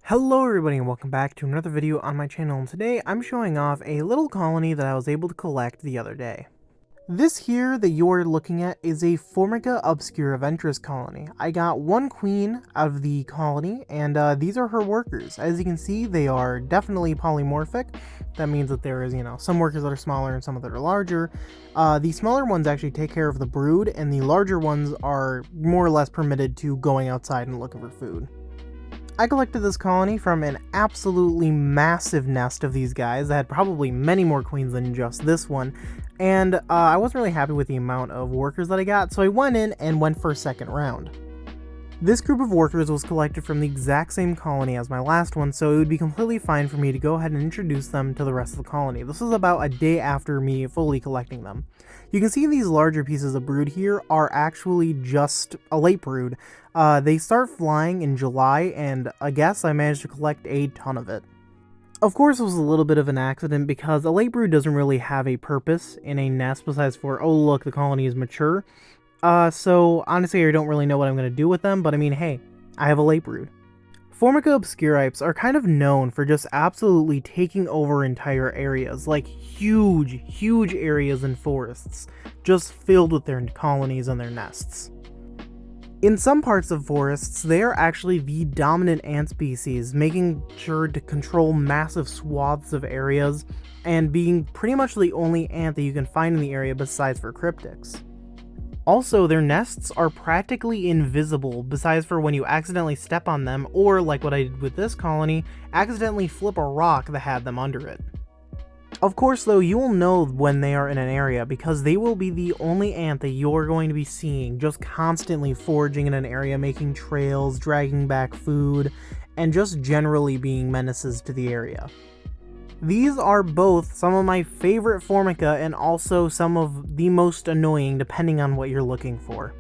Hello everybody and welcome back to another video on my channel, and today I'm showing off a little colony that I was able to collect the other day. This here that you're looking at is a Formica obscuriventris colony. I got one queen out of the colony, and these are her workers. As you can see, they are definitely polymorphic. That means that there is, some workers that are smaller and some that are larger. The smaller ones actually take care of the brood, and the larger ones are more or less permitted to going outside and looking for food. I collected this colony from an absolutely massive nest of these guys that had probably many more queens than just this one, and I wasn't really happy with the amount of workers that I got, so I went in and went for a second round. This group of workers was collected from the exact same colony as my last one, so it would be completely fine for me to go ahead and introduce them to the rest of the colony. This was about a day after me fully collecting them. You can see these larger pieces of brood here are actually just a late brood. They start flying in July, and I guess I managed to collect a ton of it. Of course, it was a little bit of an accident because a late brood doesn't really have a purpose in a nest besides for, oh look, the colony is mature. So honestly, I don't really know what I'm going to do with them, but I mean, hey, I have a late brood. Formica obscuripes are kind of known for just absolutely taking over entire areas, like huge areas in forests, just filled with their colonies and their nests. In some parts of forests, they are actually the dominant ant species, making sure to control massive swaths of areas, and being pretty much the only ant that you can find in the area besides for cryptics. Also, their nests are practically invisible, besides for when you accidentally step on them, or like what I did with this colony, accidentally flip a rock that had them under it. Of course though, you will know when they are in an area because they will be the only ant that you're going to be seeing just constantly foraging in an area, making trails, dragging back food, and just generally being menaces to the area. These are both some of my favorite Formica and also some of the most annoying depending on what you're looking for.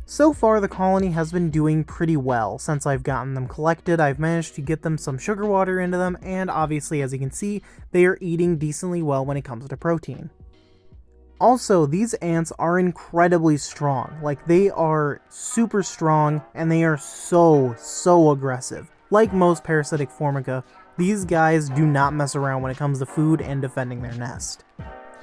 So far, the colony has been doing pretty well since I've gotten them collected. I've managed to get them some sugar water into them, and obviously, as you can see, they are eating decently well when it comes to protein. Also, these ants are incredibly strong. Like, they are super strong, and they are so aggressive. Like most parasitic Formica, these guys do not mess around when it comes to food and defending their nest.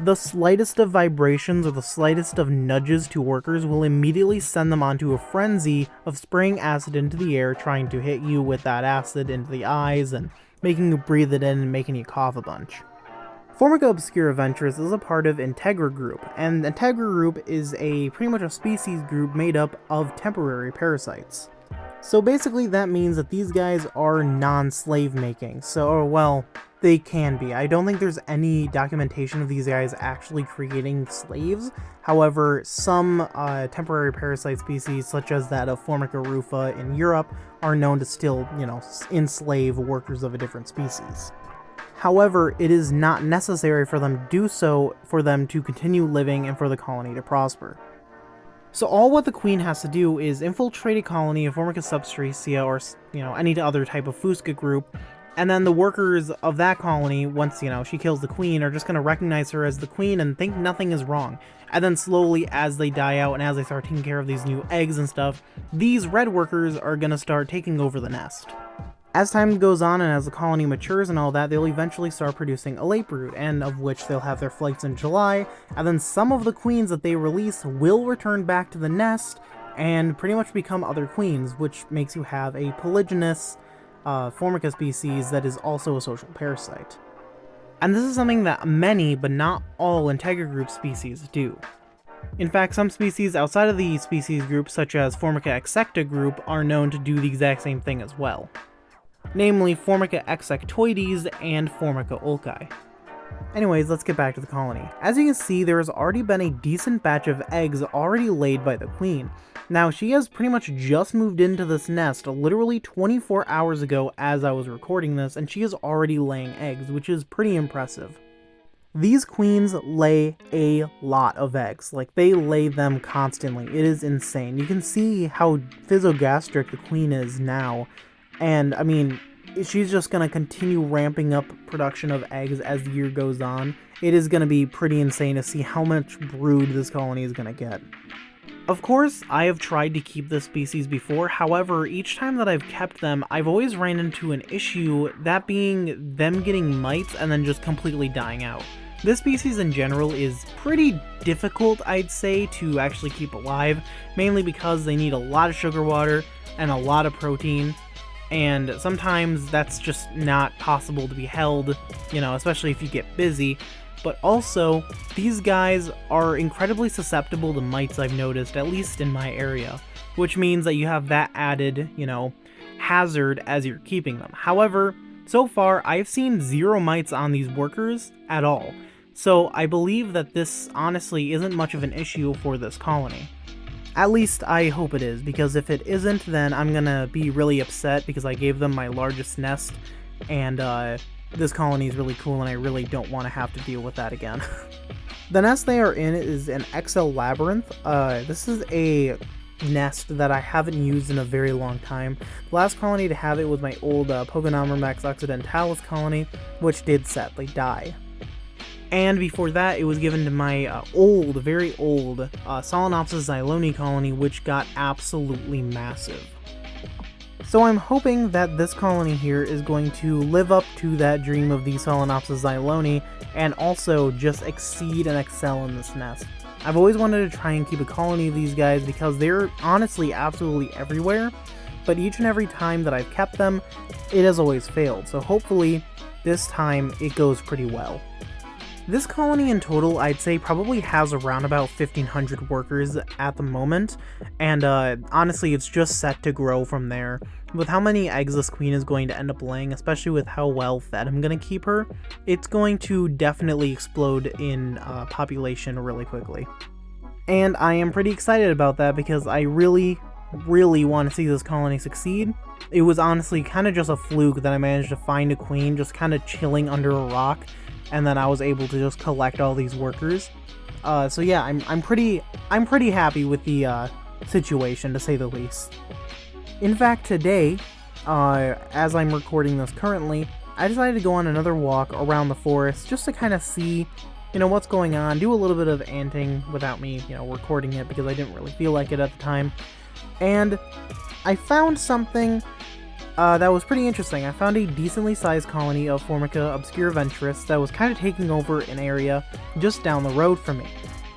The slightest of vibrations or the slightest of nudges to workers will immediately send them onto a frenzy of spraying acid into the air, trying to hit you with that acid into the eyes and making you breathe it in and making you cough a bunch. Formica obscuriventris is a part of Integra group, and Integra group is pretty much a species group made up of temporary parasites. So basically that means that these guys are non-slave making, so, well, they can be. I don't think there's any documentation of these guys actually creating slaves. However, some temporary parasite species, such as that of Formica rufa in Europe, are known to still, enslave workers of a different species. However, it is not necessary for them to do so for them to continue living and for the colony to prosper. So all what the queen has to do is infiltrate a colony of Formica substracia or, any other type of Fusca group, and then the workers of that colony, once, she kills the queen, are just going to recognize her as the queen and think nothing is wrong. And then slowly, as they die out and as they start taking care of these new eggs and stuff, these red workers are going to start taking over the nest. As time goes on and as the colony matures and all that, they'll eventually start producing a late brood, and of which they'll have their flights in July, and then some of the queens that they release will return back to the nest and pretty much become other queens, which makes you have a polygynous Formica species that is also a social parasite. And this is something that many, but not all, Integra group species do. In fact, some species outside of the species group, such as Formica execta group, are known to do the exact same thing as well. Namely Formica exectoides and Formica ulci. Anyways, let's get back to the colony. As you can see, there has already been a decent batch of eggs already laid by the queen. Now, she has pretty much just moved into this nest literally 24 hours ago as I was recording this, and she is already laying eggs, which is pretty impressive. These queens lay a lot of eggs. Like, they lay them constantly. It is insane. You can see how physogastric the queen is now. And, I mean, she's just going to continue ramping up production of eggs as the year goes on. It is going to be pretty insane to see how much brood this colony is going to get. Of course, I have tried to keep this species before, however, each time that I've kept them, I've always ran into an issue, that being them getting mites and then just completely dying out. This species in general is pretty difficult, I'd say, to actually keep alive, mainly because they need a lot of sugar water and a lot of protein, and sometimes that's just not possible to be held, you know, especially if you get busy. But also, these guys are incredibly susceptible to mites, I've noticed, at least in my area, which means that you have that added, you know, hazard as you're keeping them. However, so far, I've seen 0 mites on these workers at all, so I believe that this honestly isn't much of an issue for this colony. At least I hope it is, because if it isn't, then I'm gonna be really upset because I gave them my largest nest, and this colony is really cool and I really don't want to have to deal with that again. The nest they are in is an XL labyrinth. This is a nest that I haven't used in a very long time. The last colony to have it was my old Pogonomyrmex occidentalis colony, which did sadly die. And before that, it was given to my very old Solenopsis xyloni colony, which got absolutely massive. So I'm hoping that this colony here is going to live up to that dream of the Solenopsis xyloni, and also just exceed and excel in this nest. I've always wanted to try and keep a colony of these guys because they're honestly absolutely everywhere, but each and every time that I've kept them, it has always failed, so hopefully this time it goes pretty well. This colony in total, I'd say, probably has around about 1,500 workers at the moment, and honestly, it's just set to grow from there. With how many eggs this queen is going to end up laying, especially with how well fed I'm going to keep her, it's going to definitely explode in population really quickly. And I am pretty excited about that because I really want to see this colony succeed. It was honestly kind of just a fluke that I managed to find a queen just kind of chilling under a rock, and then I was able to just collect all these workers. So yeah, I'm pretty happy with the situation, to say the least. In fact, today, as I'm recording this currently, I decided to go on another walk around the forest just to kind of see, you know, what's going on, do a little bit of anting without me, you know, recording it because I didn't really feel like it at the time. And I found something that was pretty interesting. I found a decently sized colony of Formica obscuriventris that was kind of taking over an area just down the road from me,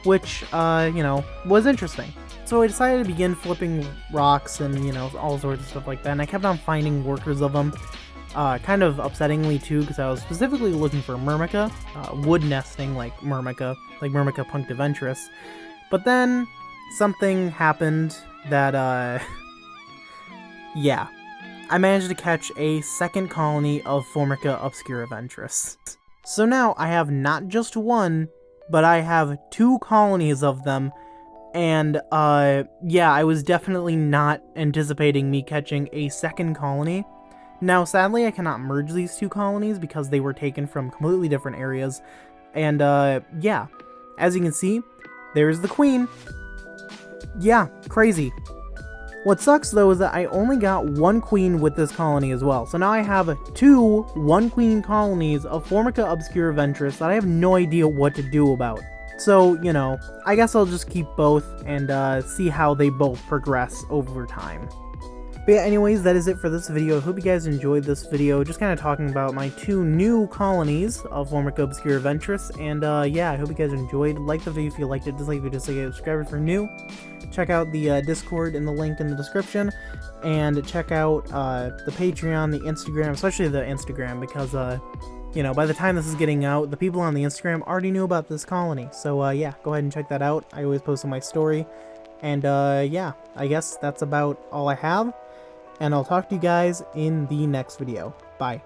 which, you know, was interesting. So I decided to begin flipping rocks and, you know, all sorts of stuff like that, and I kept on finding workers of them, kind of upsettingly too, because I was specifically looking for Myrmica, wood nesting like Myrmica punctiventris, but then something happened that, yeah. I managed to catch a second colony of Formica obscuriventris. So now I have not just one, but I have 2 colonies of them, and yeah, I was definitely not anticipating me catching a second colony. Now sadly I cannot merge these 2 colonies because they were taken from completely different areas, and yeah, as you can see, there's the queen. Yeah, crazy. What sucks though is that I only got 1 queen with this colony as well, so now I have 2 1-queen colonies of Formica obscuriventris that I have no idea what to do about. So, you know, I guess I'll just keep both and see how they both progress over time. But yeah, anyways, that is it for this video. I hope you guys enjoyed this video, just kind of talking about my 2 new colonies of Formica obscuriventris, and yeah, I hope you guys enjoyed. Like the video if you liked it, dislike if you disliked it, subscribe if you're new. Check out the Discord in the link in the description, and check out the Patreon, the Instagram, especially the Instagram, because, you know, by the time this is getting out, the people on the Instagram already knew about this colony. So, yeah, go ahead and check that out. I always post on my story. And, yeah, I guess that's about all I have. And I'll talk to you guys in the next video. Bye.